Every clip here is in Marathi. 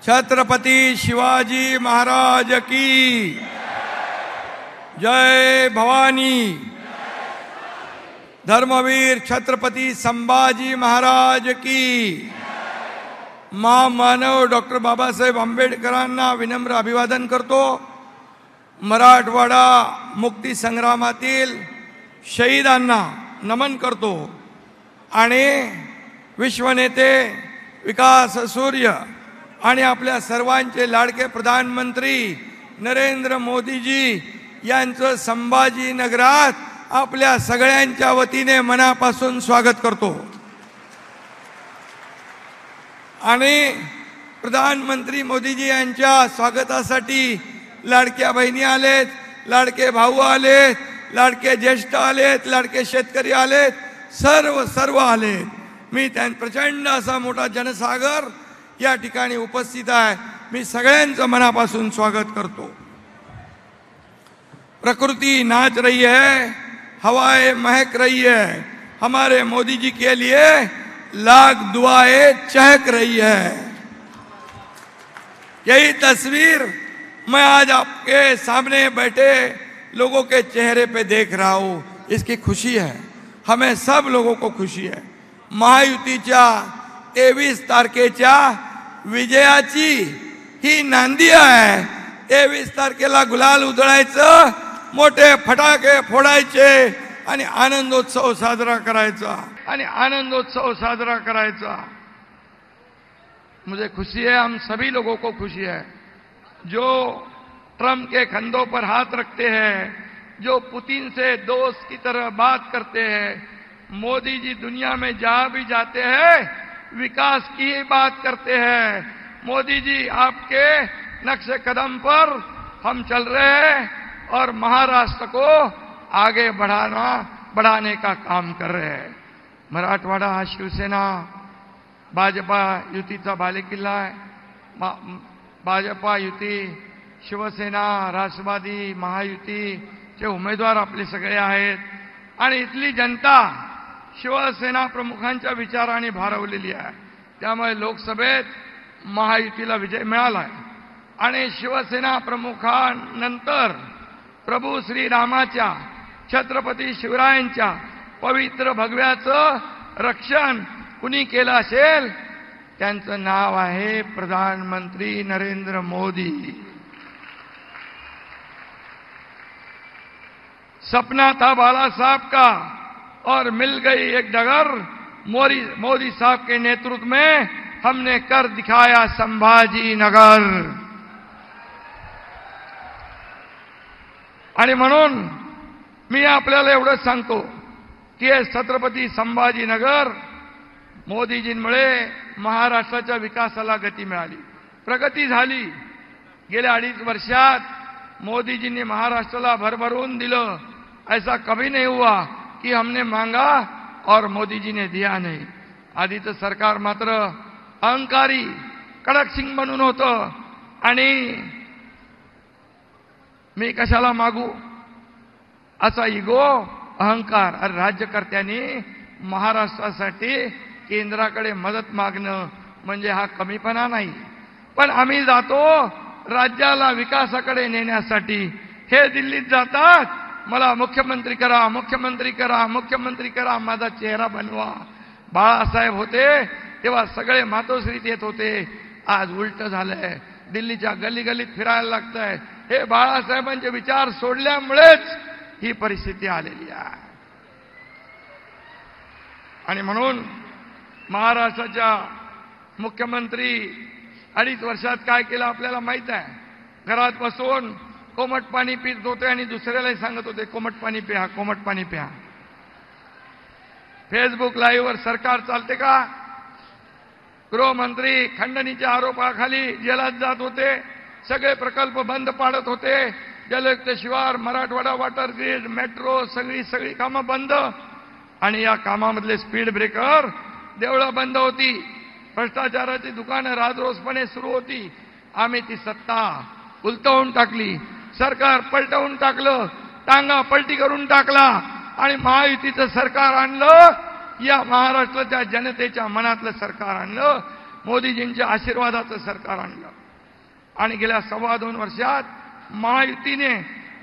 छत्रपति शिवाजी महाराज की जय भवानी। धर्मवीर छत्रपति संभाजी महाराज की। महामानव डॉक्टर बाबासाहेब आंबेडकरांना विनम्र अभिवादन करतो। मराठवाडा मुक्ती संग्रामातील शहीदांना नमन करतो आणि विश्वनेते विकास सूर्य आणि आपल्या सर्वांचे लाडके प्रधानमंत्री नरेंद्र मोदीजी यांचं संभाजीनगरात आपल्या सगळ्यांच्या वतीने मनापासून स्वागत करतो। आणि प्रधानमंत्री मोदीजी यांच्या स्वागतासाठी लाडक्या बहिणी आलेत, लाडके भाऊ आलेत, लाडके ज्येष्ठ आलेत, लाडके शेतकरी आलेत, सर्व आलेत। मी त्यांचा प्रचंड असा मोठा जनसागर या ठिकाणी उपस्थित आहे। मी सगळ्यांचं मनापासून स्वागत करतो। प्रकृति नाच रही है, हवाएं महक रही है, हमारे मोदी जी के लिए लाख दुआएं चहक रही है। यही तस्वीर मैं आज आपके सामने बैठे लोगों के चेहरे पे देख रहा हूँ। इसकी खुशी है, हमें सब लोगों को खुशी है। महायुतीच्या 23 तारखेच्या विजयाची ही नांदी आहे। 23 तारखेला गुलाल उधळायचं, मोठे फटाके फोडायचे आणि आनंदोत्सव साजरा करायचा मुझे खुशी है, हम सभी लोगों को खुशी है। जो ट्रम्प के कंधों पर हाथ रखते हैं, जो पुतिन से दोस्त की तरह बात करते हैं, मोदी जी दुनिया में जहां भी जाते हैं विकास की ही बात करते हैं। मोदी जी आपके नक्शे कदम पर हम चल रहे हैं और महाराष्ट्र को आगे बढ़ाने का काम कर रहे हैं। मराठवाडा हा शिवसेना भाजपा युतीचा बालेकिल्ला आहे। भाजपा युती, शिवसेना, राष्ट्रवादी, महायुतीचे उमेदवार आपले सगळे आहेत आणि इथली जनता शिवसेना प्रमुखांच्या विचाराने भारावलेली आहे। त्यामुळे लोकसभेत महायुतीला विजय मिळाला आहे आणि शिवसेना प्रमुखांनंतर प्रभू श्रीरामाच्या, छत्रपती शिवरायांच्या पवित्र भगव्याचं रक्षण कुणी केलं असेल त्यांचं नाव आहे प्रधानमंत्री नरेंद्र मोदी। सपना था बाला साहब का और मिल गई एक डगर। मोदी साहब के नेतृत्व में हमने कर दिखाया संभाजी नगर। आणि म्हणून मी आपल्याला एवढंच सांगतो की हे छत्रपती संभाजीनगर मोदीजींमुळे महाराष्ट्राच्या विकासाला गती मिळाली, प्रगती झाली। गेल्या 2.5 वर्षात मोदीजींनी महाराष्ट्राला भरभरून दिलं। ऐसा कभी नहीं हुआ कि हमने मांगा और मोदी जी ने दिया नहीं। आधीचं सरकार मात्र अहंकारी कडक सिंग बनून होतं आणि मी कशाला मागू असा इगो, अहंकार। अरे राज्यकर्त्यांनी महाराष्ट्रासाठी केंद्राकडे मदत मागणं म्हणजे हा कमीपणा नाही। पण आम्ही जातो राज्याला विकासाकडे नेण्यासाठी। हे दिल्लीत जातात, मला मुख्यमंत्री करा, मुख्यमंत्री करा, मुख्यमंत्री करा, माझा चेहरा बनवा। बाळासाहेब होते तेव्हा सगळे मातोश्रीत येत होते, आज उलट झालंय। दिल्लीच्या गल्ली गल्लीत फिरायला लागतंय। हे बाळासाहेबांचे विचार सोडल्यामुळेच ही परिस्थिती आलेली आहे। आणि म्हणून महाराष्ट्राच्या मुख्यमंत्री 2.5 वर्षात काय केलं आपल्याला माहित आहे। घरात बसून कोमट पाणी पीत होते आणि दुसऱ्यालाही सांगत होते कोमट पाणी प्या, कोमट पाणी प्या। फेसबुक लाईव्ह वर सरकार चालते का? गृहमंत्री खंडणीच्या आरोपाखाली जेलात जात होते, सगळे प्रकल्प बंद पाडत होते। जलयुक्त शिवार, मराठवाडा वॉटर ग्रीड, मेट्रो, सगळी कामं बंद। आणि या कामामधले स्पीड ब्रेकर, देवळं बंद होती, भ्रष्टाचाराची दुकानं राजरोसपणे सुरू होती। आम्ही ती सत्ता उलटवून टाकली, सरकार पलटवून टाकलं, टांगा पलटी करून टाकला आणि महायुतीचं सरकार आणलं। या महाराष्ट्राच्या जनतेच्या मनातलं सरकार आणलं। मोदीजींच्या आशीर्वादाचं सरकार आणलं आणि गेल्या 2.25 वर्षात महायुतीने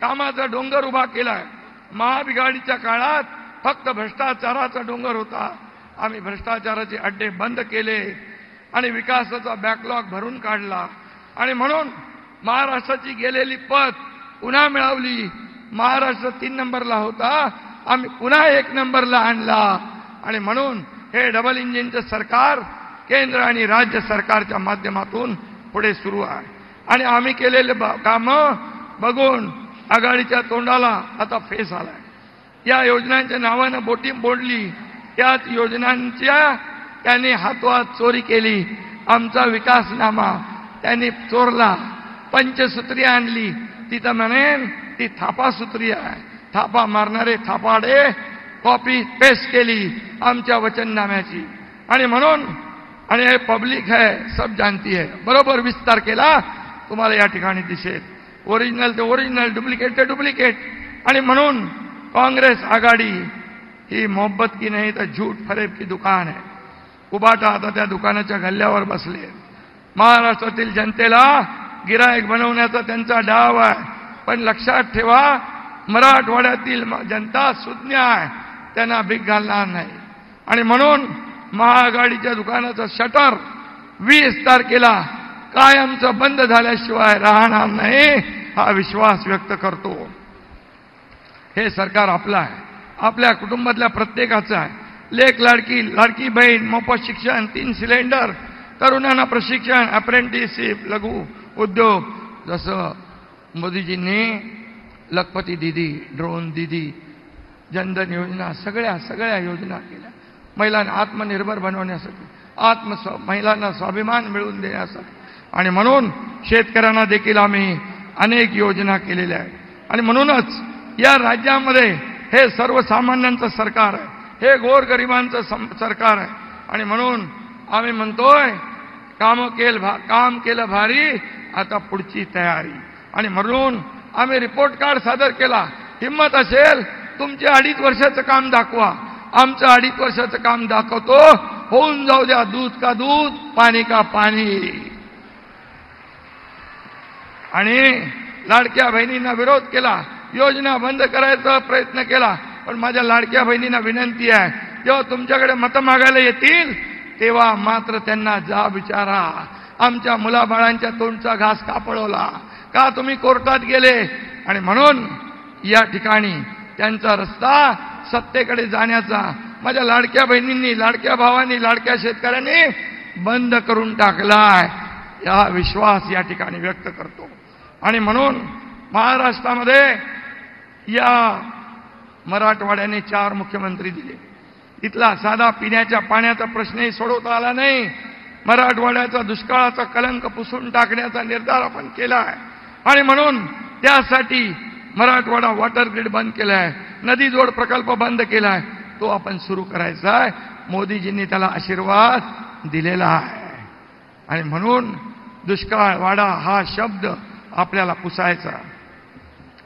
कामाचा डोंगर उभा केलाय. महाआघाडीच्या काळात फक्त भ्रष्टाचाराचा डोंगर होता. आम्ही भ्रष्टाचाराचे अड्डे बंद केले आणि विकासाचा बॅकलॉग भरून काढला आणि म्हणून महाराष्ट्राची गेलेली पत पुन्हा मिळवली. महाराष्ट्र 3 नंबरला होता, आम्ही पुन्हा 1 नंबरला आणला आणि म्हणून हे डबल इंजिनचं सरकार केंद्र आणि राज्य सरकारच्या माध्यमातून पुढे सुरू आहे. आणि आम्ही केलेले कामं बघून आघाडीच्या तोंडाला आता फेस आलाय. या योजनांच्या नावानं बोटी बोडली, त्याच योजनांच्या त्यांनी हातोहात चोरी केली. आमचा विकासनामा त्यांनी चोरला. पंचसूत्री आणली, तिथं म्हणेन ती थापासूत्री आहे. थापा मारणारे थापाडे कॉपी पेस्ट केली आमच्या वचननाम्याची आणि म्हणून आणि हे पब्लिक है सब जानती है. बरोबर विस्तार केला तुम्हाला या ठिकाणी दिसेल. ओरिजिनल ते ओरिजिनल, डुप्लिकेट ते डुप्लिकेट. आणि म्हणून काँग्रेस आघाडी ही मोहब्बत की नाही तर झूठ फरेब की दुकान आहे. उबाटा आता त्या दुकानाच्या गल्ल्यावर बसले. महाराष्ट्रातील जनतेला गिरायक बनवण्याचा त्यांचा डाव आहे. पण लक्षात ठेवा, मराठवाड्यातील जनता सुज्ञ आहे, त्यांना भीक घालणार नाही. आणि म्हणून महाआघाडीच्या दुकानाचं शटर 20 तारखेला कायमचं बंद झाल्याशिवाय राहणार नाही, हा विश्वास व्यक्त करतो. हे सरकार आपलं आहे, आपल्या कुटुंबातल्या प्रत्येकाचं आहे. लेक लाडकी, लाडकी बहीण, मोफत शिक्षण, 3 सिलेंडर, तरुणांना प्रशिक्षण, अप्रेंटिसशिप, लघु उद्योग. जसं मोदीजींनी लखपती दीदी, ड्रोन दीदी, जनधन योजना, सगळ्या योजना केल्या महिलांना आत्मनिर्भर बनवण्यासाठी, महिलांना स्वाभिमान मिळवून देण्यासाठी. आणि म्हणून शेतकऱ्यांना देखील आम्ही अनेक योजना केलेल्या आहेत. आणि म्हणूनच या राज्यामध्ये हे सर्वसामान्यांचं सरकार आहे, हे गोरगरिबांचं सरकार आहे. आणि म्हणून आम्ही म्हणतोय काम केलं भारी, आता पुढची तयारी. आणि म्हणून आम्ही रिपोर्ट कार्ड सादर केला. हिम्मत असेल तुमचे 2.5 वर्षाचं काम दाखवा, आमचं 2.5 वर्षाचं काम दाखवतो. होऊन जाऊ द्या दूध का दूध, पाणी का पाणी. आणि लाडक्या बहिणींना विरोध केला, योजना बंद करायचा प्रयत्न केला. पण माझ्या लाडक्या बहिणींना विनंती आहे, जेव्हा तुमच्याकडे मतं मागायला येतील तेव्हा मात्र त्यांना जा विचारा, आमच्या मुलाबाळांच्या तोंडचा घास का पळवला, का तुम्ही कोर्टात गेले. आणि म्हणून या ठिकाणी त्यांचा रस्ता सत्तेकडे जाण्याचा माझ्या लाडक्या बहिणींनी, लाडक्या भावांनी, लाडक्या शेतकऱ्यांनी बंद करून टाकलाय, हा विश्वास या ठिकाणी व्यक्त करतो. आणि म्हणून महाराष्ट्रामध्ये या मराठवाड्याने 4 मुख्यमंत्री दिले. इथला साधा पिण्याच्या पाण्याचा प्रश्नही सोडवता आला नाही. मराठवाड्याचा दुष्काळाचा कलंक पुसून टाकण्याचा निर्धार आपण केला आहे. आणि म्हणून त्यासाठी मराठवाडा वॉटर ग्रिड बंद केला आहे, नदी जोड प्रकल्प बंद केला आहे, तो आपण सुरू करायचा आहे. मोदीजींनी त्याला आशीर्वाद दिलेला आहे. आणि म्हणून दुष्काळ वाडा हा शब्द आपल्याला पुसायचा.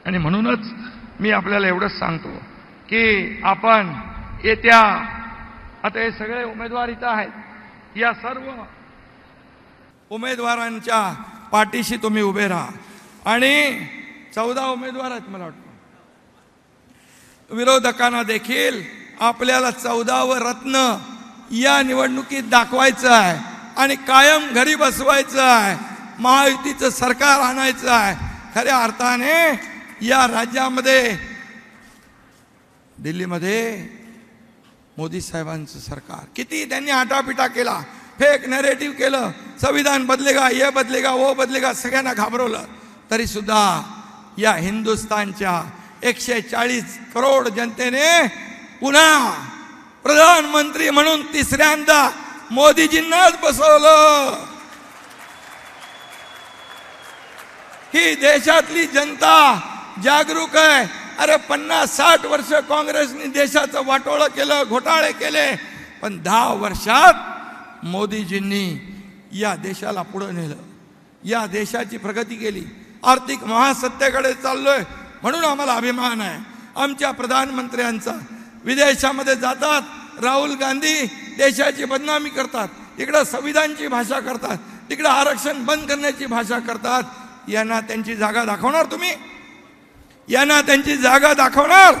आणि म्हणूनच मी आपल्याला एवढंच सांगतो की आपण येत्या, आता हे सगळे उमेदवार इथं आहेत, या सर्व उमेदवारांच्या पाठीशी तुम्ही उभे राहा. आणि 14 उमेदवार आहेत मला वाटतं. विरोधकांना देखील आपल्याला 14वे रत्न या निवडणुकीत दाखवायचं आहे आणि कायम घरी बसवायचं आहे. महायुतीचं सरकार आणायचं आहे. खऱ्या अर्थाने या राज्यामध्ये, दिल्लीमध्ये मोदी साहेबांचं सरकार, किती त्यांनी आटापिटा केला, फेक नॅरेटिव्ह केलं, संविधान बदलेगा, ये बदलेगा, वो बदलेगा, सगळ्यांना घाबरवलं. तरी सुद्धा या हिंदुस्थानच्या 140 करोड जनतेने पुन्हा प्रधानमंत्री म्हणून 3ऱ्यांदा मोदीजींनाच बसवलं. ही देशातली जनता जागरूक आहे. अरे 50-60 वर्ष काँग्रेसने देशाचं वाटोळं केलं, घोटाळे केले, पण 10 वर्षात मोदीजींनी या देशाला पुढे नेलं, या देशाची प्रगती केली. आर्थिक महासत्तेकडे चाललोय म्हणून आम्हाला अभिमान आहे आमच्या प्रधानमंत्र्यांचा. विदेशामध्ये जातात, राहुल गांधी देशाची बदनामी करतात, इकडं संविधानची भाषा करतात, तिकडं आरक्षण बंद करण्याची भाषा करतात. यांना त्यांची जागा दाखवणार तुम्ही? यांना त्यांची जागा दाखवणार?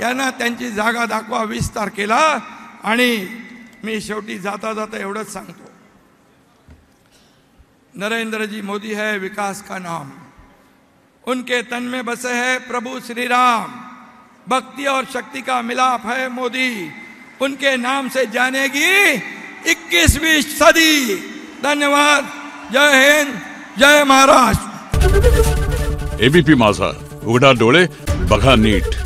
यांना त्यांची जागा दाखवा 20 तारखेला. आणि मी शेवटी जाता जाता एवढंच सांगतो, नरेंद्र जी मोदी है विकास का नाम, उनके तन में बसे है प्रभु श्री राम, भक्ति और शक्ति का मिलाप है मोदी, उनके नाम से जानेगी 21वीं सदी. धन्यवाद. जय हिंद, जय महाराष्ट्र. एबीपी माझा, उघडा डोळे बघा नीट.